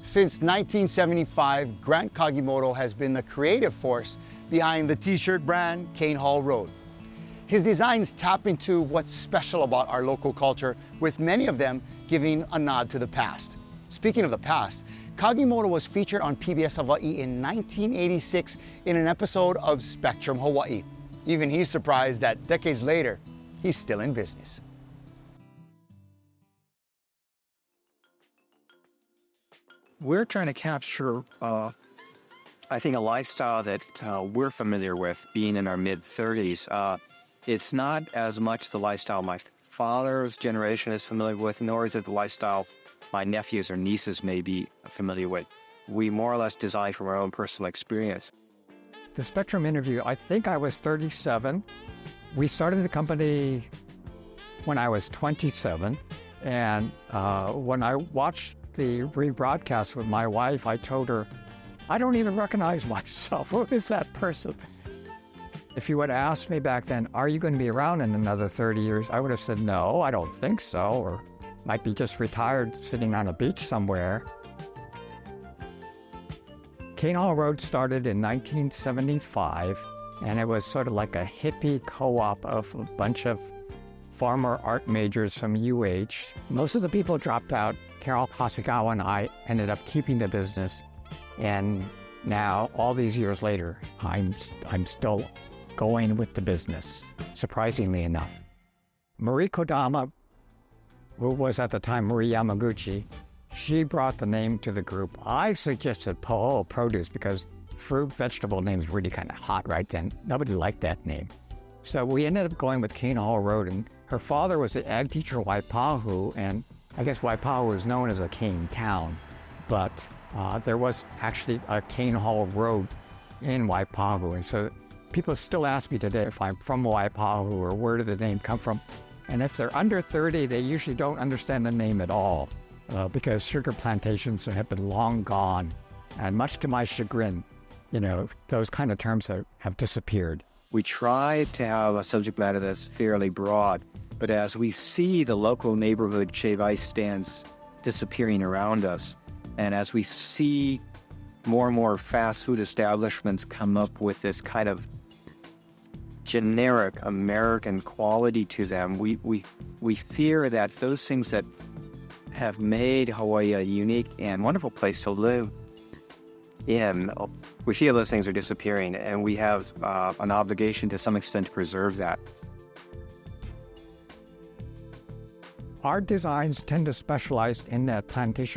Since 1975, Grant Kagimoto has been the creative force behind the t-shirt brand Kane Hall Road. His designs tap into what's special about our local culture, with many of them giving a nod to the past. Speaking of the past, Kagimoto was featured on PBS Hawaii in 1986 in an episode of Spectrum Hawaii. Even he's surprised that decades later, he's still in business. We're trying to capture, I think, a lifestyle that we're familiar with, being in our mid-30s. It's not as much the lifestyle my father's generation is familiar with, nor is it the lifestyle my nephews or nieces may be familiar with. We more or less design from our own personal experience. The Spectrum interview, I think I was 37. We started the company when I was 27. And when I watched the rebroadcast with my wife, I told her, I don't even recognize myself. Who is that person? If you would have asked me back then, are you going to be around in another 30 years? I would have said, no, I don't think so. Or might be just retired sitting on a beach somewhere. Kane Hall Road started in 1975, and it was sort of like a hippie co-op of a bunch of former art majors from UH. Most of the people dropped out. Carol Hasegawa and I ended up keeping the business, and now, all these years later, I'm still going with the business, surprisingly enough. Marie Kodama, who was at the time Marie Yamaguchi, she brought the name to the group. I suggested Poho Produce because fruit, vegetable names really kind of hot right then. Nobody liked that name. So we ended up going with Kane Hall Road, and her father was an ag teacher at Waipahu, and I guess Waipahu was known as a cane town, but there was actually a Kane Hall Road in Waipahu, and so people still ask me today if I'm from Waipahu or where did the name come from. And if they're under 30, they usually don't understand the name at all because sugar plantations have been long gone, and much to my chagrin, you know, those kind of terms have disappeared. We try to have a subject matter that's fairly broad, but as we see the local neighborhood shave ice stands disappearing around us, and as we see more and more fast food establishments come up with this kind of generic American quality to them, we fear that those things that have made Hawaii a unique and wonderful place to live in, we feel those things are disappearing, and we have an obligation to some extent to preserve that. Our designs tend to specialize in that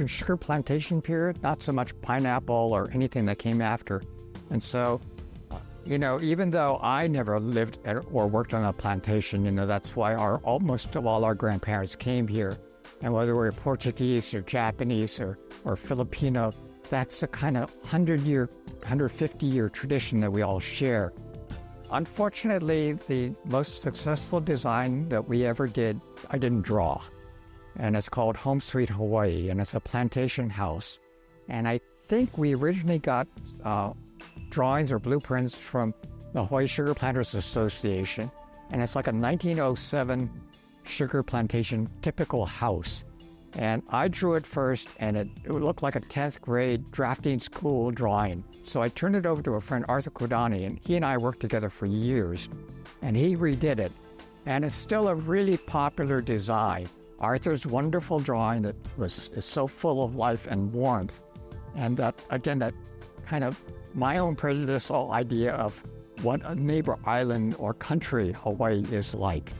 sugar plantation period, not so much pineapple or anything that came after. And so, you know, even though I never lived or worked on a plantation, you know, that's why most of all our grandparents came here. And whether we're Portuguese or Japanese or Filipino, that's a kind of 100-year, 150-year tradition that we all share. Unfortunately, the most successful design that we ever did, I didn't draw. And it's called Home Sweet Hawaii, and it's a plantation house. And I think we originally got drawings or blueprints from the Hawaii Sugar Planters Association. And it's like a 1907 sugar plantation typical house. And I drew it first, and it looked like a 10th grade drafting school drawing. So I turned it over to a friend, Arthur Kodani, and he and I worked together for years. And he redid it. And it's still a really popular design. Arthur's wonderful drawing that is so full of life and warmth. And that, again, that kind of my own prejudicial idea of what a neighbor island or country Hawaii is like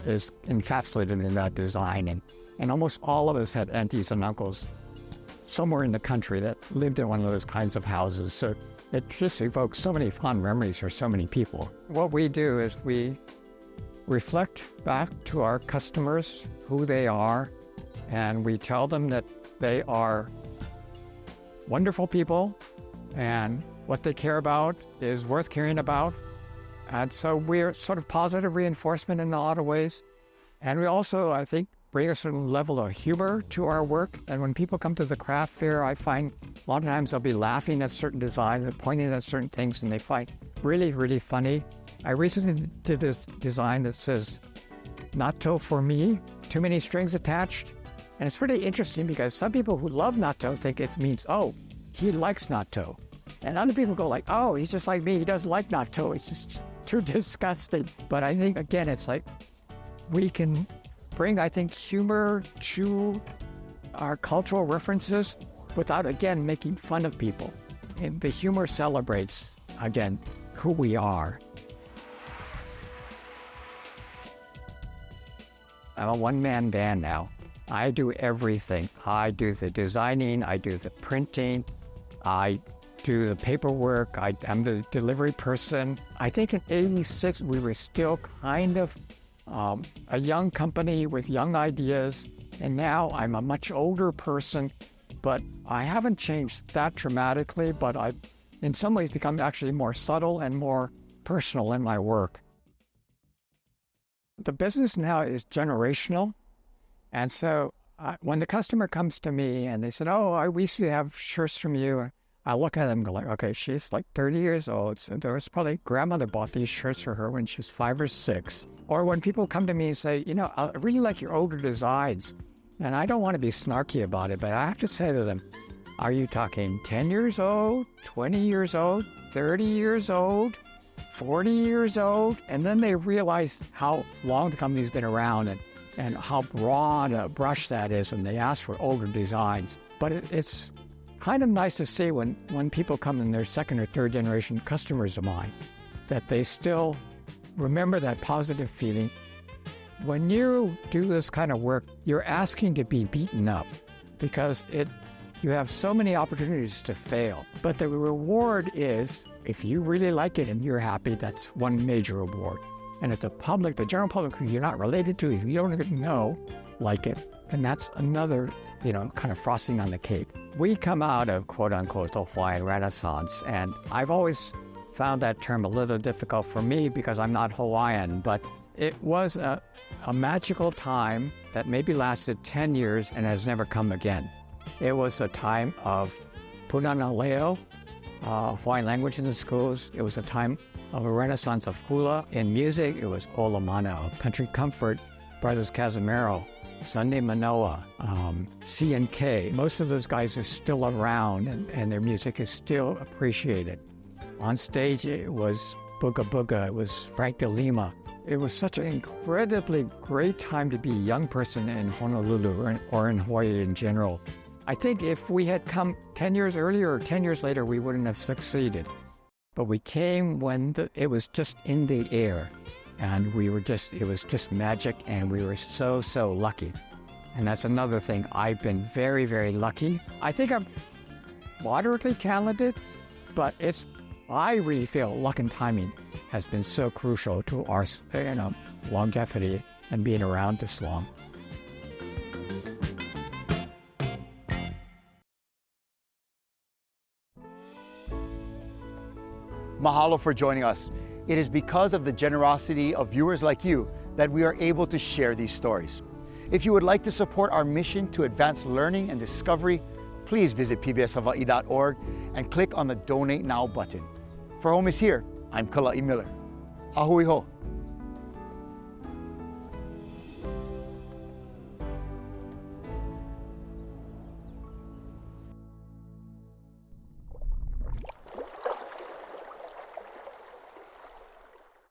is encapsulated in that design. And almost all of us had aunties and uncles somewhere in the country that lived in one of those kinds of houses. So it just evokes so many fond memories for so many people. What we do is we reflect back to our customers who they are, and we tell them that they are wonderful people and what they care about is worth caring about. And so we're sort of positive reinforcement in a lot of ways. And we also, I think, bring a certain level of humor to our work. And when people come to the craft fair, I find a lot of times they'll be laughing at certain designs and pointing at certain things, and they find really, really funny. I recently did this design that says, "Not till for me, too many strings attached." And it's pretty interesting because some people who love natto think it means, oh, he likes natto. And other people go like, oh, he's just like me. He doesn't like natto. It's just too disgusting. But I think, again, it's like we can bring, I think, humor to our cultural references without, again, making fun of people. And the humor celebrates, again, who we are. I'm a one-man band now. I do everything. I do the designing, I do the printing, I do the paperwork, I'm the delivery person. I think in '86 we were still kind of a young company with young ideas, and now I'm a much older person, but I haven't changed that dramatically, but I've in some ways become actually more subtle and more personal in my work. The business now is generational. And so when the customer comes to me and they said, oh, we used to have shirts from you, I look at them and go like, okay, she's like 30 years old. So there was probably grandmother bought these shirts for her when she was 5 or 6. Or when people come to me and say, I really like your older designs. And I don't want to be snarky about it, but I have to say to them, are you talking 10 years old, 20 years old, 30 years old, 40 years old? And then they realize how long the company's been around and how broad a brush that is when they ask for older designs. But it's kind of nice to see when people come in their second or third generation customers of mine, that they still remember that positive feeling. When you do this kind of work, you're asking to be beaten up because you have so many opportunities to fail. But the reward is, if you really like it and you're happy, that's one major reward. And if the general public who you're not related to, if you don't even know, like it, and that's another, kind of frosting on the cake. We come out of, quote unquote, the Hawaiian Renaissance, and I've always found that term a little difficult for me because I'm not Hawaiian, but it was a magical time that maybe lasted 10 years and has never come again. It was a time of punana leo, Hawaiian language in the schools. It was a time of a renaissance of hula. In music, it was Ola Mana, Country Comfort, Brothers Casimiro, Sunday Manoa, C&K. Most of those guys are still around and their music is still appreciated. On stage, it was Booga Booga, it was Frank De Lima. It was such an incredibly great time to be a young person in Honolulu or in Hawaii in general. I think if we had come 10 years earlier or 10 years later, we wouldn't have succeeded. But we came when it was just in the air, and it was just magic, and we were so, so lucky. And that's another thing. I've been very, very lucky. I think I'm moderately talented, but I really feel luck and timing has been so crucial to our longevity and being around this long. Mahalo for joining us. It is because of the generosity of viewers like you that we are able to share these stories. If you would like to support our mission to advance learning and discovery, please visit pbshawaii.org and click on the Donate Now button. For Homi's here, I'm Kala'i Miller. Ahui ho.